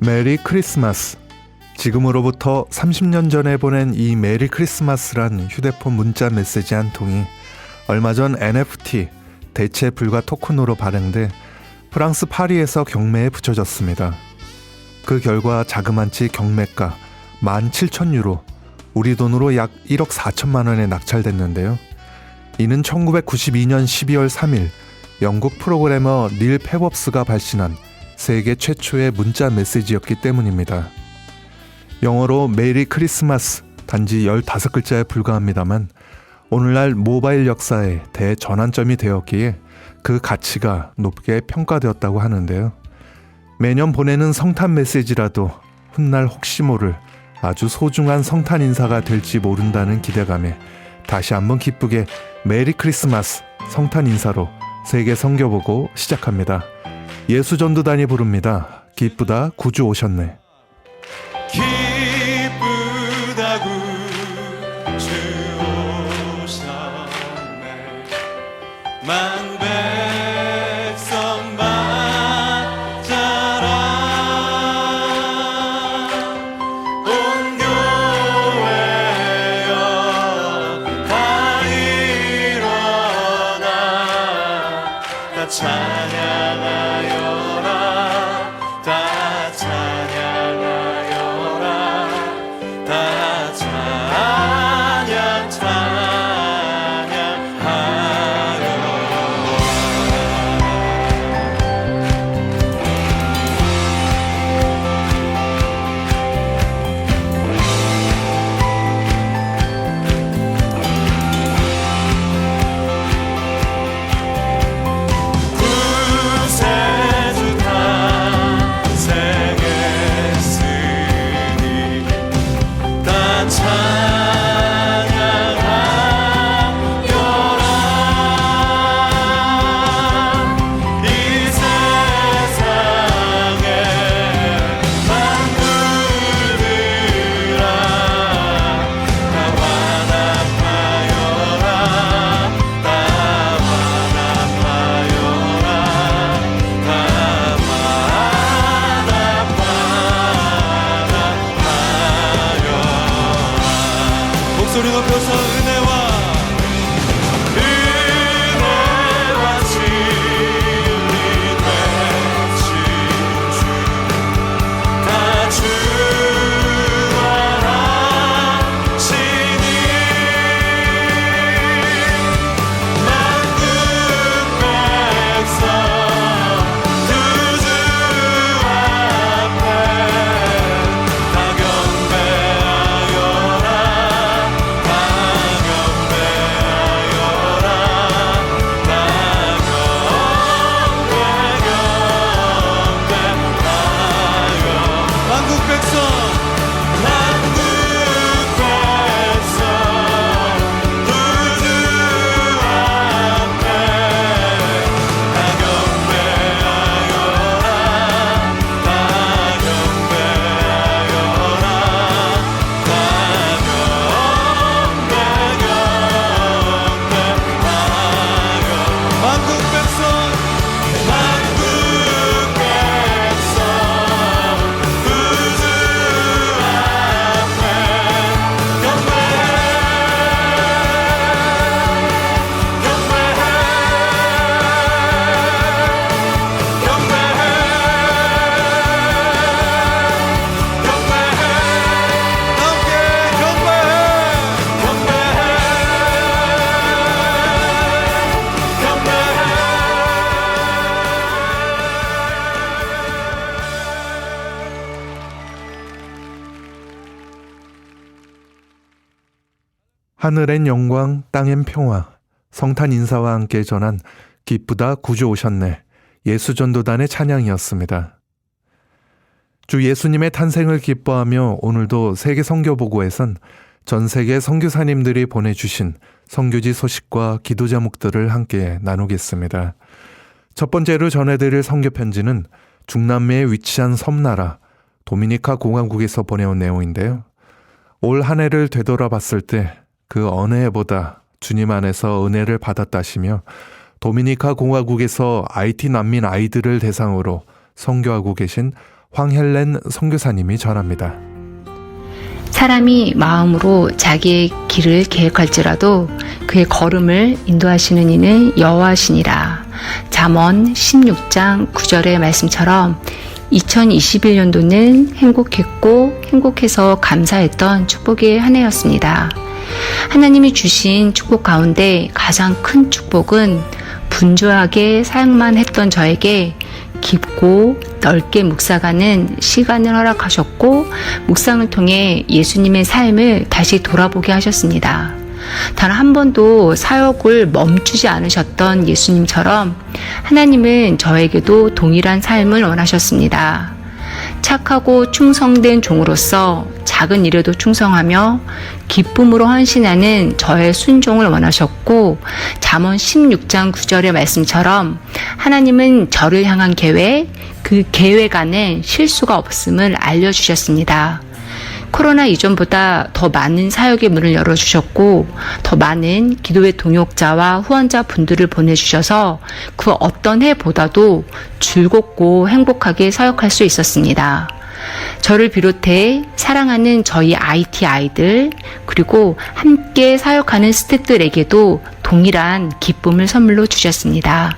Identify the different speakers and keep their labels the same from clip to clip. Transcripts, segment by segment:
Speaker 1: 메리 크리스마스. 지금으로부터 30년 전에 보낸 이 메리 크리스마스란 휴대폰 문자 메시지 한 통이 얼마 전 NFT, 대체 불가 토큰으로 발행돼 프랑스 파리에서 경매에 붙여졌습니다. 그 결과 자그만치 경매가 17,000유로, 우리 돈으로 약 1억 4천만 원에 낙찰됐는데요. 이는 1992년 12월 3일 영국 프로그래머 닐 페법스가 발신한 세계 최초의 문자 메시지였기 때문입니다. 영어로 메리 크리스마스, 단지 15글자에 불과합니다만 오늘날 모바일 역사의 대전환점이 되었기에 그 가치가 높게 평가되었다고 하는데요. 매년 보내는 성탄 메시지라도 훗날 혹시 모를 아주 소중한 성탄 인사가 될지 모른다는 기대감에 다시 한번 기쁘게 메리 크리스마스 성탄 인사로 세계 성겨보고 시작합니다. 예수전도단이 부릅니다. 기쁘다 구주 오셨네.
Speaker 2: 기쁘다 구주 오셨네. 만 백성 맞아라. 온 교회여 다 일어나. 다 찬양하여라. 다 찬양하여라. 다 찬양 찬양하여라. 구세주 탄생했으니 다 찬양하여라. 이 세상에 만물들아 다 완합하여라. 다 완합하여라. 다 완합하여라. 목소리 높여서 은혜와 진리 되신 주 다 주관하시니 만국 백성 두 주 앞에 다 경배하여라. 다 경배하여라. 다 경배하여. 만국 백성 두 주 앞에 다 경배하여라. 다 경배하여라. 다 경배하여. 만국 백성 두 주 앞에
Speaker 1: 하늘엔 영광, 땅엔 평화. 성탄 인사와 함께 전한 기쁘다 구주 오셨네. 예수전도단의 찬양이었습니다. 주 예수님의 탄생을 기뻐하며 오늘도 세계 성교보고에선 전 세계 선교사님들이 보내주신 선교지 소식과 기도 제목들을 함께 나누겠습니다. 첫 번째로 전해드릴 선교편지는 중남미에 위치한 섬나라 도미니카 공화국에서 보내온 내용인데요. 올 한 해를 되돌아봤을 때 그 어느 해보다 주님 안에서 은혜를 받았다시며 도미니카 공화국에서 IT 난민 아이들을 대상으로 선교하고 계신 황헬렌 선교사님이 전합니다.
Speaker 3: 사람이 마음으로 자기의 길을 계획할지라도 그의 걸음을 인도하시는 이는 여호와시니라. 잠언 16장 9절의 말씀처럼 2021년도는 행복했고 행복해서 감사했던 축복의 한 해였습니다. 하나님이 주신 축복 가운데 가장 큰 축복은 분주하게 사역만 했던 저에게 깊고 넓게 묵상하는 시간을 허락하셨고 묵상을 통해 예수님의 삶을 다시 돌아보게 하셨습니다. 단 한 번도 사역을 멈추지 않으셨던 예수님처럼 하나님은 저에게도 동일한 삶을 원하셨습니다. 착하고 충성된 종으로서 작은 일에도 충성하며 기쁨으로 헌신하는 저의 순종을 원하셨고 잠언 16장 9절의 말씀처럼 하나님은 저를 향한 계획, 그 계획 안에 실수가 없음을 알려주셨습니다. 코로나 이전보다 더 많은 사역의 문을 열어주셨고 더 많은 기도의 동역자와 후원자 분들을 보내주셔서 그 어떤 해보다도 즐겁고 행복하게 사역할 수 있었습니다. 저를 비롯해 사랑하는 저희 IT 아이들 그리고 함께 사역하는 스태프들에게도 동일한 기쁨을 선물로 주셨습니다.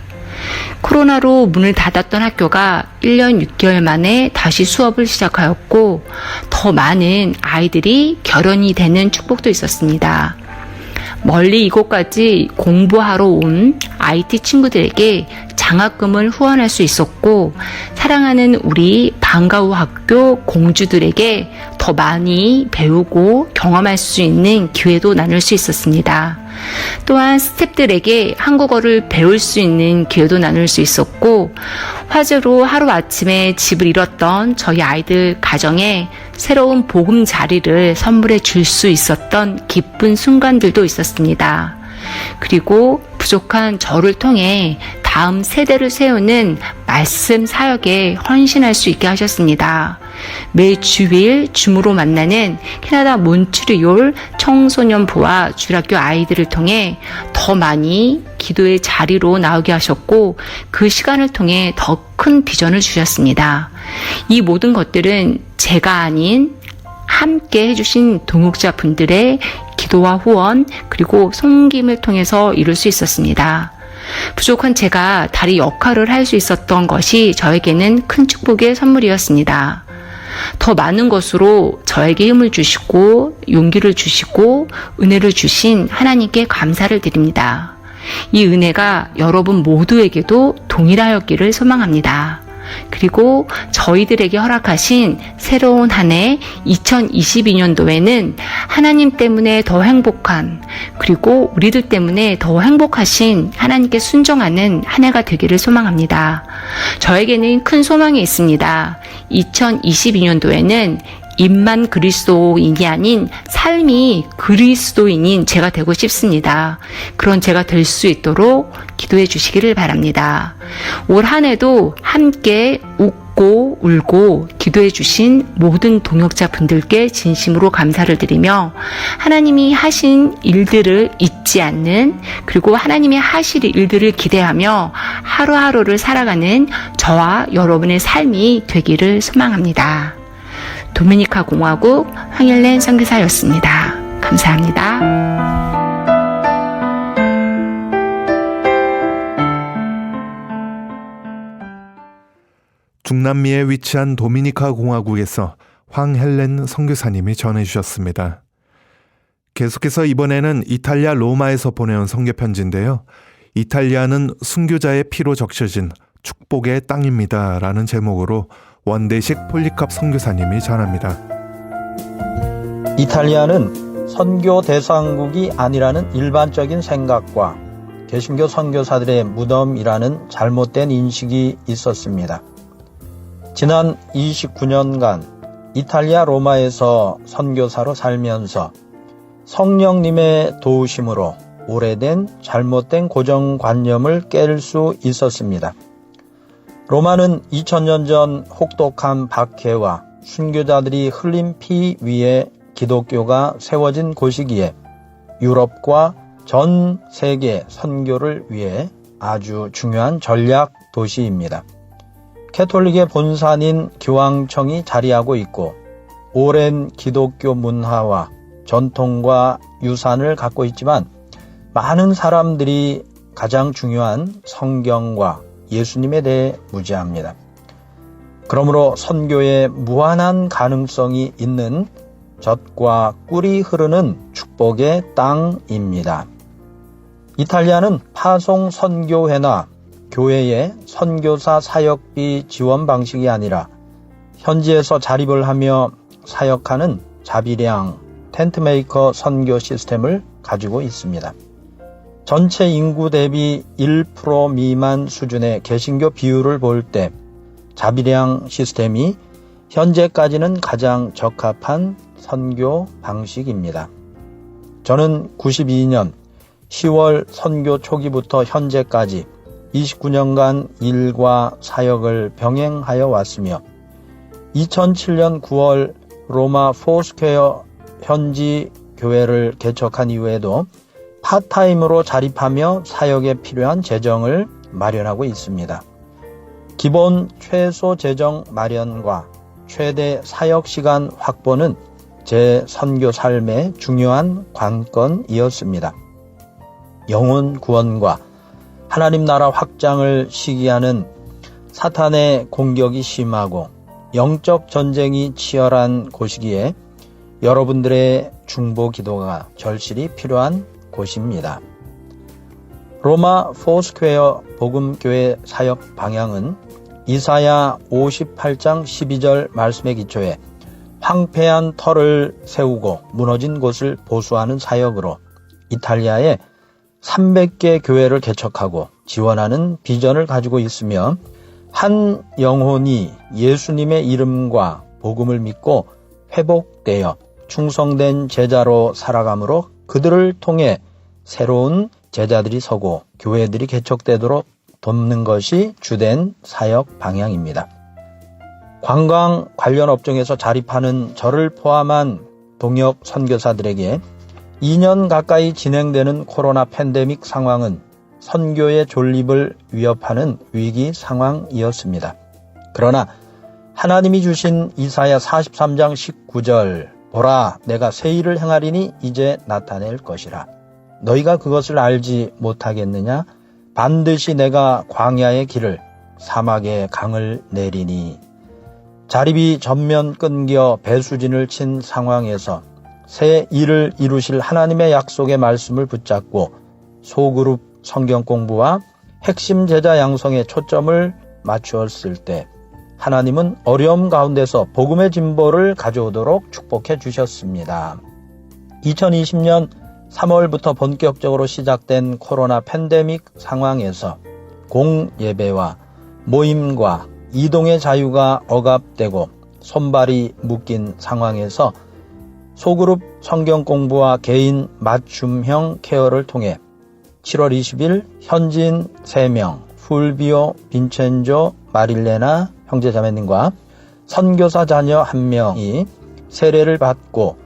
Speaker 3: 코로나로 문을 닫았던 학교가 1년 6개월 만에 다시 수업을 시작하였고 더 많은 아이들이 결혼이 되는 축복도 있었습니다. 멀리 이곳까지 공부하러 온 IT 친구들에게 장학금을 후원할 수 있었고 사랑하는 우리 방과후 학교 공주들에게 더 많이 배우고 경험할 수 있는 기회도 나눌 수 있었습니다. 또한 스태프들에게 한국어를 배울 수 있는 기회도 나눌 수 있었고 화재로 하루아침에 집을 잃었던 저희 아이들 가정에 새로운 보금자리를 선물해 줄 수 있었던 기쁜 순간들도 있었습니다. 그리고 부족한 저를 통해 다음 세대를 세우는 말씀 사역에 헌신할 수 있게 하셨습니다. 매 주일 줌으로 만나는 캐나다 몬트리올 청소년부와 주일학교 아이들을 통해 더 많이 기도의 자리로 나오게 하셨고 그 시간을 통해 더 큰 비전을 주셨습니다. 이 모든 것들은 제가 아닌 함께 해주신 동역자분들의 기도와 후원 그리고 섬김을 통해서 이룰 수 있었습니다. 부족한 제가 다리 역할을 할 수 있었던 것이 저에게는 큰 축복의 선물이었습니다. 더 많은 것으로 저에게 힘을 주시고 용기를 주시고 은혜를 주신 하나님께 감사를 드립니다. 이 은혜가 여러분 모두에게도 동일하였기를 소망합니다. 그리고 저희들에게 허락하신 새로운 한 해 2022년도에는 하나님 때문에 더 행복한 그리고 우리들 때문에 더 행복하신 하나님께 순종하는 한 해가 되기를 소망합니다. 저에게는 큰 소망이 있습니다. 2022년도에는 입만 그리스도인이 아닌 삶이 그리스도인인 제가 되고 싶습니다. 그런 제가 될 수 있도록 기도해 주시기를 바랍니다. 올 한 해도 함께 웃고 울고 기도해 주신 모든 동역자 분들께 진심으로 감사를 드리며 하나님이 하신 일들을 잊지 않는 그리고 하나님이 하실 일들을 기대하며 하루하루를 살아가는 저와 여러분의 삶이 되기를 소망합니다. 도미니카 공화국 황헬렌 선교사였습니다. 감사합니다.
Speaker 1: 중남미에 위치한 도미니카 공화국에서 황헬렌 선교사님이 전해주셨습니다. 계속해서 이번에는 이탈리아 로마에서 보내온 선교편지인데요. 이탈리아는 순교자의 피로 적셔진 축복의 땅입니다 라는 제목으로 원대식 폴리캅 선교사님이 전합니다.
Speaker 4: 이탈리아는 선교 대상국이 아니라는 일반적인 생각과 개신교 선교사들의 무덤이라는 잘못된 인식이 있었습니다. 지난 29년간 이탈리아 로마에서 선교사로 살면서 성령님의 도우심으로 오래된 잘못된 고정관념을 깰 수 있었습니다. 로마는 2000년 전 혹독한 박해와 순교자들이 흘린 피 위에 기독교가 세워진 곳이기에 유럽과 전 세계 선교를 위해 아주 중요한 전략 도시입니다. 캐톨릭의 본산인 기왕청이 자리하고 있고 오랜 기독교 문화와 전통과 유산을 갖고 있지만 많은 사람들이 가장 중요한 성경과 예수님에 대해 무지합니다. 그러므로 선교에 무한한 가능성이 있는 젖과 꿀이 흐르는 축복의 땅입니다. 이탈리아는 파송 선교회나 교회의 선교사 사역비 지원 방식이 아니라 현지에서 자립을 하며 사역하는 자비량 텐트메이커 선교 시스템을 가지고 있습니다. 전체 인구 대비 1% 미만 수준의 개신교 비율을 볼 때 자비량 시스템이 현재까지는 가장 적합한 선교 방식입니다. 저는 92년 10월 선교 초기부터 현재까지 29년간 일과 사역을 병행하여 왔으며 2007년 9월 로마 포스퀘어 현지 교회를 개척한 이후에도 파타임으로 자립하며 사역에 필요한 재정을 마련하고 있습니다. 기본 최소 재정 마련과 최대 사역 시간 확보는 제 선교 삶의 중요한 관건이었습니다. 영혼 구원과 하나님 나라 확장을 시기하는 사탄의 공격이 심하고 영적 전쟁이 치열한 곳이기에 여러분들의 중보 기도가 절실히 필요한 곳입니다. 로마 포스퀘어 복음교회 사역 방향은 이사야 58장 12절 말씀에 기초해 황폐한 터를 세우고 무너진 곳을 보수하는 사역으로 이탈리아에 300개 교회를 개척하고 지원하는 비전을 가지고 있으며 한 영혼이 예수님의 이름과 복음을 믿고 회복되어 충성된 제자로 살아가므로 그들을 통해 새로운 제자들이 서고 교회들이 개척되도록 돕는 것이 주된 사역 방향입니다. 관광 관련 업종에서 자립하는 저를 포함한 동역 선교사들에게 2년 가까이 진행되는 코로나 팬데믹 상황은 선교의 존립을 위협하는 위기 상황이었습니다. 그러나 하나님이 주신 이사야 43장 19절 보라 내가 새 일을 행하리니 이제 나타낼 것이라. 너희가 그것을 알지 못하겠느냐? 반드시 내가 광야의 길을 사막의 강을 내리니. 자립이 전면 끊겨 배수진을 친 상황에서 새 일을 이루실 하나님의 약속의 말씀을 붙잡고 소그룹 성경 공부와 핵심 제자 양성에 초점을 맞추었을 때 하나님은 어려움 가운데서 복음의 진보를 가져오도록 축복해 주셨습니다. 2020년 3월부터 본격적으로 시작된 코로나 팬데믹 상황에서 공예배와 모임과 이동의 자유가 억압되고 손발이 묶인 상황에서 소그룹 성경 공부와 개인 맞춤형 케어를 통해 7월 20일 현지인 3명, 풀비오, 빈첸조, 마릴레나 형제자매님과 선교사 자녀 1명이 세례를 받고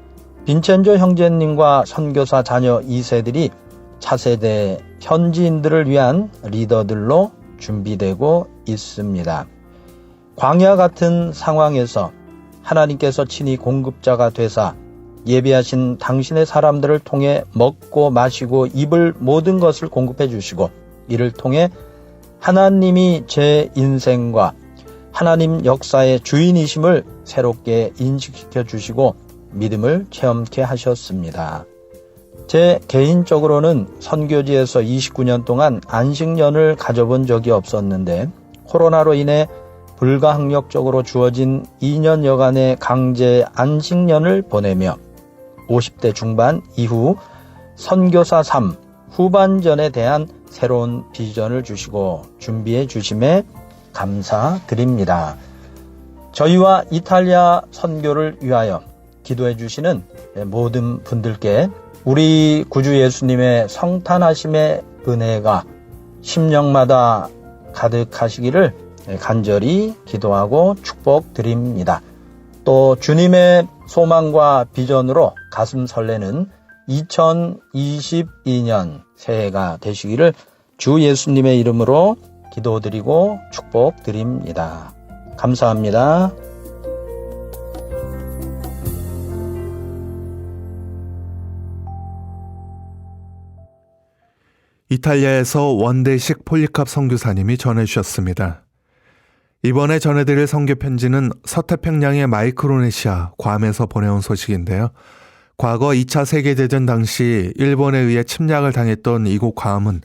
Speaker 4: 빈첸조 형제님과 선교사 자녀 2세들이 차세대 현지인들을 위한 리더들로 준비되고 있습니다. 광야 같은 상황에서 하나님께서 친히 공급자가 되사 예비하신 당신의 사람들을 통해 먹고 마시고 입을 모든 것을 공급해 주시고 이를 통해 하나님이 제 인생과 하나님 역사의 주인이심을 새롭게 인식시켜 주시고 믿음을 체험케 하셨습니다. 제 개인적으로는 선교지에서 29년 동안 안식년을 가져본 적이 없었는데 코로나로 인해 불가항력적으로 주어진 2년여간의 강제 안식년을 보내며 50대 중반 이후 선교사 삶 후반전에 대한 새로운 비전을 주시고 준비해 주심에 감사드립니다. 저희와 이탈리아 선교를 위하여 기도해 주시는 모든 분들께 우리 구주 예수님의 성탄하심의 은혜가 심령마다 가득하시기를 간절히 기도하고 축복드립니다. 또 주님의 소망과 비전으로 가슴 설레는 2022년 새해가 되시기를 주 예수님의 이름으로 기도드리고 축복드립니다. 감사합니다.
Speaker 1: 이탈리아에서 원대식 폴리캅 선교사님이 전해주셨습니다. 이번에 전해드릴 선교편지는 서태평양의 마이크로네시아 괌에서 보내온 소식인데요. 과거 2차 세계대전 당시 일본에 의해 침략을 당했던 이곳 괌은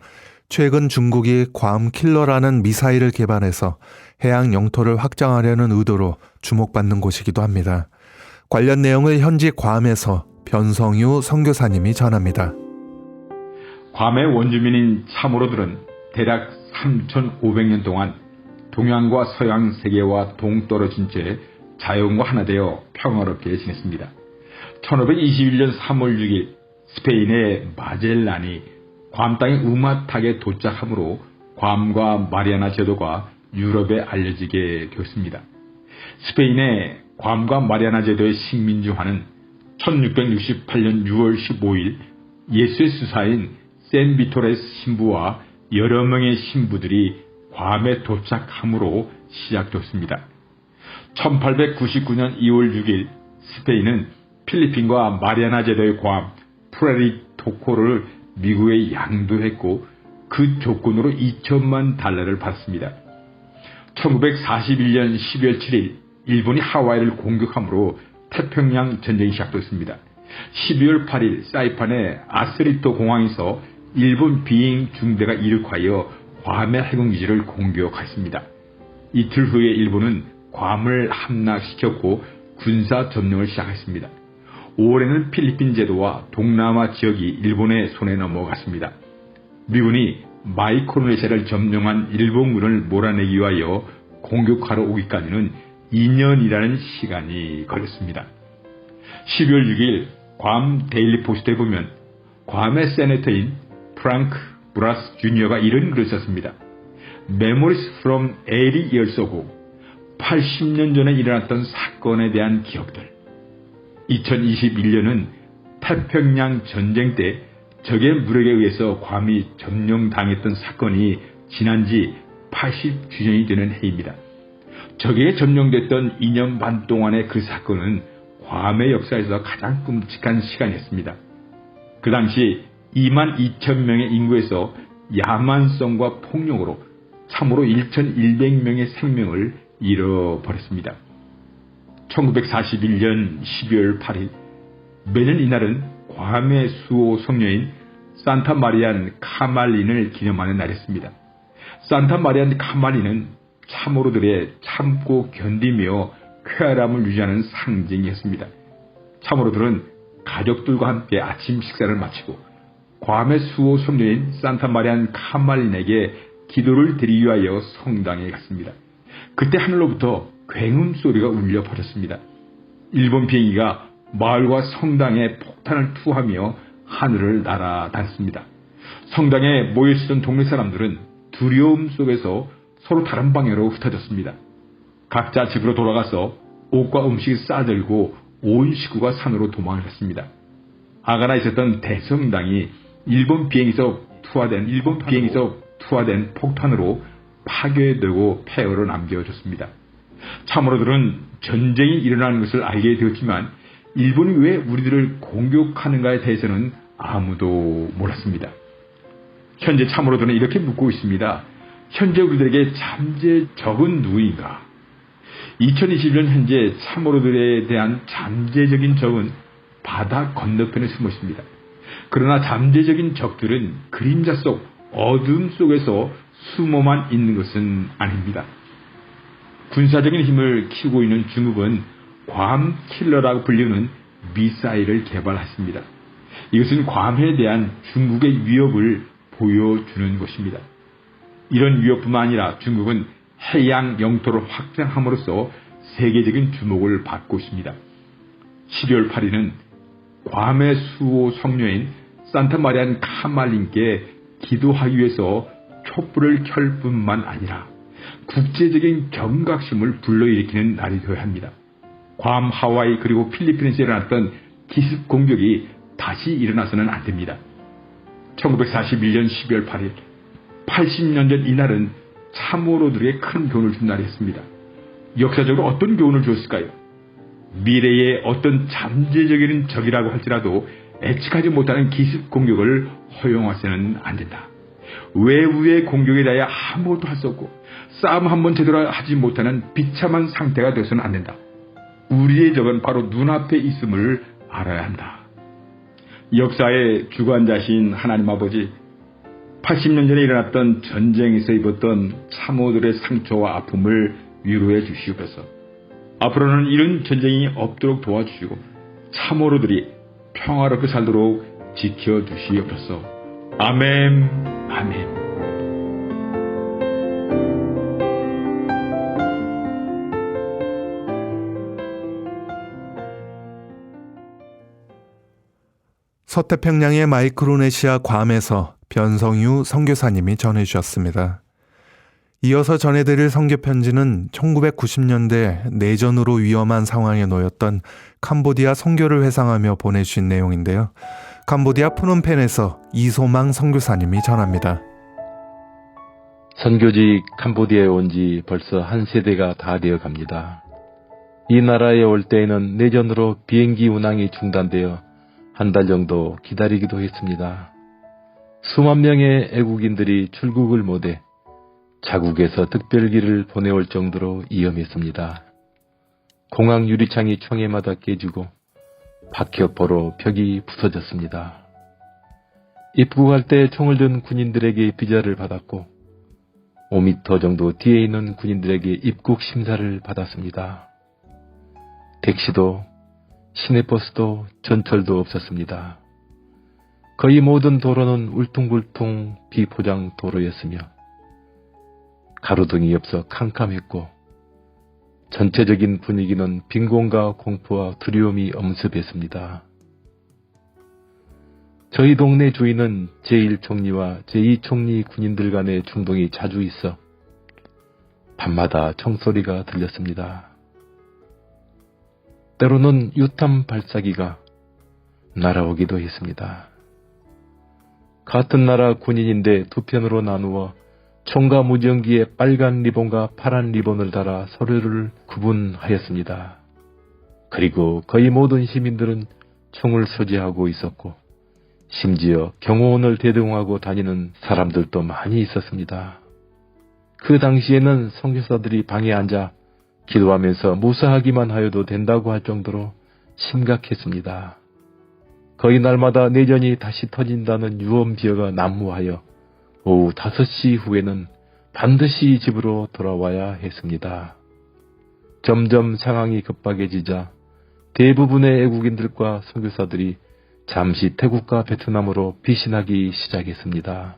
Speaker 1: 최근 중국이 괌 킬러라는 미사일을 개발해서 해양 영토를 확장하려는 의도로 주목받는 곳이기도 합니다. 관련 내용을 현지 괌에서 변성유 선교사님이 전합니다.
Speaker 5: 괌의 원주민인 참으로들은 대략 3,500년 동안 동양과 서양 세계와 동떨어진 채 자연과 하나 되어 평화롭게 지냈습니다. 1521년 3월 6일 스페인의 마젤란이 괌 땅의 우마탁에 도착함으로 괌과 마리아나 제도가 유럽에 알려지게 되었습니다. 스페인의 괌과 마리아나 제도의 식민지화는 1668년 6월 15일 예수의 수사인 샌비토레스 신부와 여러 명의 신부들이 괌에 도착함으로 시작되었습니다. 1899년 2월 6일 스페인은 필리핀과 마리아나 제도의 괌 푸에르토코를 미국에 양도했고 그 조건으로 2천만 달러를 받습니다. 1941년 12월 7일 일본이 하와이를 공격함으로 태평양 전쟁이 시작되었습니다. 12월 8일 사이판의 아스리토 공항에서 일본 비행 중대가 이륙하여 괌의 해군기지를 공격했습니다. 이틀 후에 일본은 괌을 함락시켰고 군사 점령을 시작했습니다. 5월에는 필리핀 제도와 동남아 지역이 일본의 손에 넘어갔습니다. 미군이 마이크로네시아를 점령한 일본군을 몰아내기 위하여 공격하러 오기까지는 2년이라는 시간이 걸렸습니다. 12월 6일 괌 데일리 포스트에 보면 괌의 세네터인 프랑크 브라스 주니어가 이런 글을 썼습니다. Memories from 80 years ago. 80년 전에 일어났던 사건에 대한 기억들. 2021년은 태평양 전쟁 때 적의 무력에 의해서 괌이 점령당했던 사건이 지난 지 80주년이 되는 해입니다. 적에게 점령됐던 2년 반 동안의 그 사건은 괌의 역사에서 가장 끔찍한 시간이었습니다. 그 당시 2만 2천 명의 인구에서 야만성과 폭력으로 참으로 1,100명의 생명을 잃어버렸습니다. 1941년 12월 8일 매년 이날은 괌의 수호 성녀인 산타 마리안 카말린을 기념하는 날이었습니다. 산타 마리안 카말린은 참으로들의 참고 견디며 쾌활함을 유지하는 상징이었습니다. 참으로들은 가족들과 함께 아침 식사를 마치고 괌의 수호 성녀인 산타 마리안 카말린에게 기도를 드리기 위하여 성당에 갔습니다. 그때 하늘로부터 굉음 소리가 울려 퍼졌습니다. 일본 비행기가 마을과 성당에 폭탄을 투하며 하늘을 날아다녔습니다. 성당에 모여있던 동네 사람들은 두려움 속에서 서로 다른 방향으로 흩어졌습니다. 각자 집으로 돌아가서 옷과 음식을 싸들고 온 식구가 산으로 도망을 갔습니다. 아가나 있었던 대성당이 일본 비행기에서 투하된 폭탄으로 파괴되고 폐허로 남겨졌습니다. 참으로들은 전쟁이 일어나는 것을 알게 되었지만 일본이 왜 우리들을 공격하는가에 대해서는 아무도 몰랐습니다. 현재 참으로들은 이렇게 묻고 있습니다. 현재 우리들에게 잠재적은 누구인가? 2021년 현재 참으로들에 대한 잠재적인 적은 바다 건너편에 숨어 있습니다. 그러나 잠재적인 적들은 그림자 속 어둠 속에서 숨어만 있는 것은 아닙니다. 군사적인 힘을 키우고 있는 중국은 괌 킬러라고 불리는 미사일을 개발했습니다. 이것은 괌에 대한 중국의 위협을 보여주는 것입니다. 이런 위협뿐만 아니라 중국은 해양 영토를 확장함으로써 세계적인 주목을 받고 있습니다. 12월 8일은 괌의 수호 성녀인 산타 마리안 카말린께 기도하기 위해서 촛불을 켤 뿐만 아니라 국제적인 경각심을 불러일으키는 날이 되어야 합니다. 괌, 하와이 그리고 필리핀에서 일어났던 기습 공격이 다시 일어나서는 안 됩니다. 1941년 12월 8일 80년 전 이날은 참으로들에게 큰 교훈을 준 날이 있습니다. 역사적으로 어떤 교훈을 주었을까요? 미래의 어떤 잠재적인 적이라고 할지라도 예측하지 못하는 기습 공격을 허용해서는 안 된다. 외부의 공격에 대하여 아무것도 할 수 없고 싸움 한번 제대로 하지 못하는 비참한 상태가 되어서는 안 된다. 우리의 적은 바로 눈앞에 있음을 알아야 한다. 역사의 주관자신 하나님 아버지, 80년 전에 일어났던 전쟁에서 입었던 참호들의 상처와 아픔을 위로해 주시옵소서. 앞으로는 이런 전쟁이 없도록 도와주시고 참호로들이 평화롭게 살도록 지켜주시옵소서. 아멘. 아멘.
Speaker 1: 서태평양의 마이크로네시아 괌에서 변성유 선교사님이 전해주셨습니다. 이어서 전해드릴 선교편지는 1990년대 내전으로 위험한 상황에 놓였던 캄보디아 선교를 회상하며 보내주신 내용인데요. 캄보디아 푸놈펜에서 이소망 선교사님이 전합니다.
Speaker 6: 선교지 캄보디아에 온 지 벌써 한 세대가 다 되어 갑니다. 이 나라에 올 때에는 내전으로 비행기 운항이 중단되어 한 달 정도 기다리기도 했습니다. 수만 명의 애국인들이 출국을 못해 자국에서 특별기를 보내올 정도로 위험했습니다. 공항 유리창이 총에마다 깨지고 박격포로 벽이 부서졌습니다. 입국할 때 총을 든 군인들에게 비자를 받았고 5m 정도 뒤에 있는 군인들에게 입국 심사를 받았습니다. 택시도 시내버스도 전철도 없었습니다. 거의 모든 도로는 울퉁불퉁 비포장 도로였으며 가로등이 없어 캄캄했고 전체적인 분위기는 빈곤과 공포와 두려움이 엄습했습니다. 저희 동네 주위는 제1총리와 제2총리 군인들 간의 중동이 자주 있어 밤마다 총소리가 들렸습니다. 때로는 유탄 발사기가 날아오기도 했습니다. 같은 나라 군인인데 두 편으로 나누어 총과 무전기에 빨간 리본과 파란 리본을 달아 서로를 구분하였습니다. 그리고 거의 모든 시민들은 총을 소지하고 있었고 심지어 경호원을 대동하고 다니는 사람들도 많이 있었습니다. 그 당시에는 선교사들이 방에 앉아 기도하면서 무사하기만 하여도 된다고 할 정도로 심각했습니다. 거의 날마다 내전이 다시 터진다는 유언비어가 난무하여 오후 5시 후에는 반드시 집으로 돌아와야 했습니다. 점점 상황이 급박해지자 대부분의 애국인들과 선교사들이 잠시 태국과 베트남으로 피신하기 시작했습니다.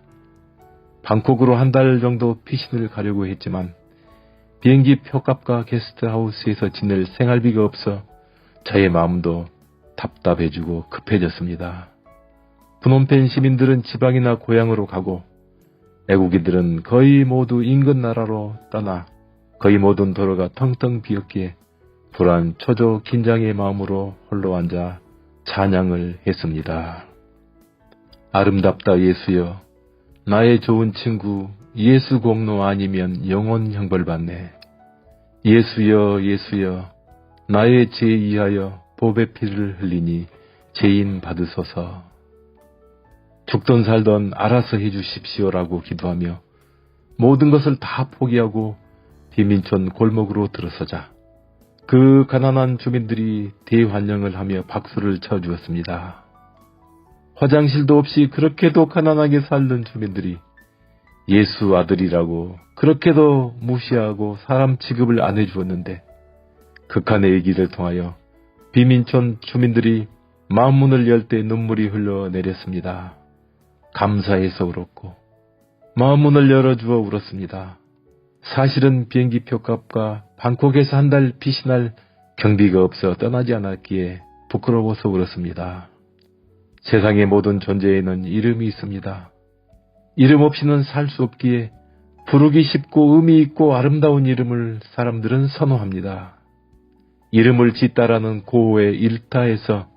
Speaker 6: 방콕으로 한 달 정도 피신을 가려고 했지만 비행기 표값과 게스트하우스에서 지낼 생활비가 없어 저의 마음도 답답해지고 급해졌습니다. 푸놈펜 시민들은 지방이나 고향으로 가고 애국인들은 거의 모두 인근 나라로 떠나 거의 모든 도로가 텅텅 비었기에 불안, 초조, 긴장의 마음으로 홀로 앉아 찬양을 했습니다. 아름답다 예수여, 나의 좋은 친구 예수 공로 아니면 영원 형벌받네. 예수여 예수여, 나의 죄 이하여 보배 피를 흘리니 죄인 받으소서. 죽던 살던 알아서 해주십시오라고 기도하며 모든 것을 다 포기하고 비민촌 골목으로 들어서자 그 가난한 주민들이 대환영을 하며 박수를 쳐주었습니다. 화장실도 없이 그렇게도 가난하게 살던 주민들이 예수 아들이라고 그렇게도 무시하고 사람 취급을 안 해주었는데 극한의 얘기를 통하여 비민촌 주민들이 마음문을 열 때 눈물이 흘러내렸습니다. 감사해서 울었고 마음문을 열어주어 울었습니다. 사실은 비행기 표값과 방콕에서 한 달 피신할 경비가 없어 떠나지 않았기에 부끄러워서 울었습니다. 세상의 모든 존재에는 이름이 있습니다. 이름 없이는 살 수 없기에 부르기 쉽고 의미 있고 아름다운 이름을 사람들은 선호합니다. 이름을 짓다라는 고호의 일타에서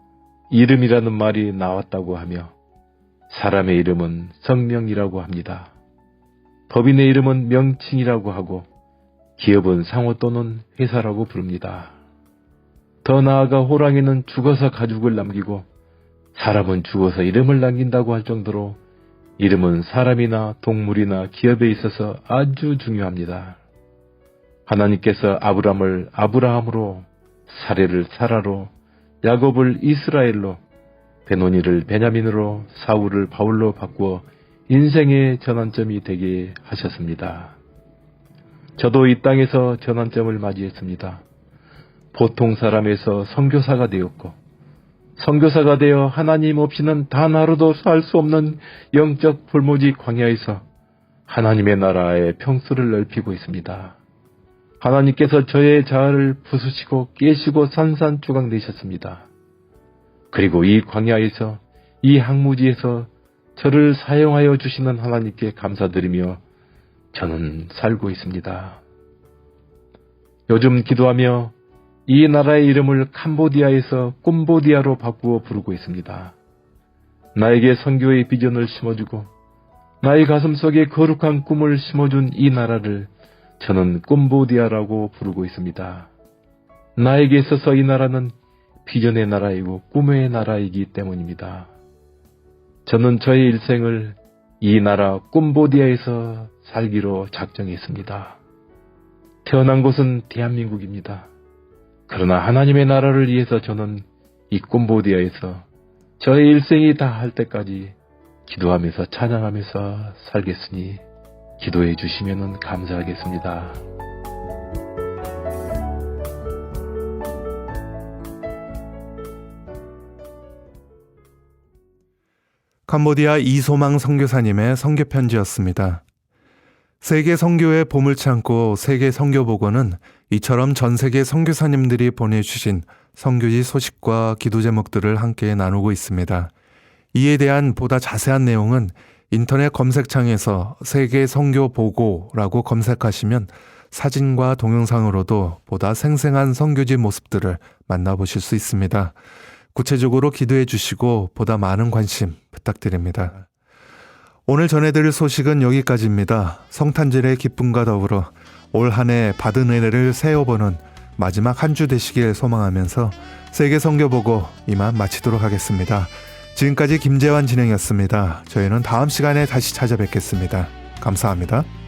Speaker 6: 이름이라는 말이 나왔다고 하며 사람의 이름은 성명이라고 합니다. 법인의 이름은 명칭이라고 하고 기업은 상호 또는 회사라고 부릅니다. 더 나아가 호랑이는 죽어서 가죽을 남기고 사람은 죽어서 이름을 남긴다고 할 정도로 이름은 사람이나 동물이나 기업에 있어서 아주 중요합니다. 하나님께서 아브람을 아브라함으로, 사레를 사라로, 야곱을 이스라엘로, 베노니를 베냐민으로, 사울을 바울로 바꾸어 인생의 전환점이 되게 하셨습니다. 저도 이 땅에서 전환점을 맞이했습니다. 보통 사람에서 선교사가 되었고, 선교사가 되어 하나님 없이는 단 하루도 살 수 없는 영적 불모지 광야에서 하나님의 나라의 평수를 넓히고 있습니다. 하나님께서 저의 자아를 부수시고 깨시고 산산조각 내셨습니다. 그리고 이 광야에서, 이 항무지에서 저를 사용하여 주시는 하나님께 감사드리며 저는 살고 있습니다. 요즘 기도하며 이 나라의 이름을 캄보디아에서 꼼보디아로 바꾸어 부르고 있습니다. 나에게 선교의 비전을 심어주고 나의 가슴속에 거룩한 꿈을 심어준 이 나라를 저는 꼼보디아라고 부르고 있습니다. 나에게 있어서 이 나라는 비전의 나라이고 꿈의 나라이기 때문입니다. 저는 저의 일생을 이 나라 꼼보디아에서 살기로 작정했습니다. 태어난 곳은 대한민국입니다. 그러나 하나님의 나라를 위해서 저는 이 꼼보디아에서 저의 일생이 다할 때까지 기도하면서 찬양하면서 살겠으니 기도해 주시면 감사하겠습니다.
Speaker 1: 캄보디아 이소망 선교사님의 선교편지였습니다. 세계 선교의 봄을 참고 세계 선교보고는 이처럼 전 세계 선교사님들이 보내주신 선교지 소식과 기도 제목들을 함께 나누고 있습니다. 이에 대한 보다 자세한 내용은 인터넷 검색창에서 세계 선교 보고라고 검색하시면 사진과 동영상으로도 보다 생생한 선교지 모습들을 만나보실 수 있습니다. 구체적으로 기도해 주시고 보다 많은 관심 부탁드립니다. 오늘 전해드릴 소식은 여기까지입니다. 성탄절의 기쁨과 더불어 올 한 해 받은 은혜를 세어보는 마지막 한 주 되시길 소망하면서 세계 선교 보고 이만 마치도록 하겠습니다. 지금까지 김재환 진행이었습니다. 저희는 다음 시간에 다시 찾아뵙겠습니다. 감사합니다.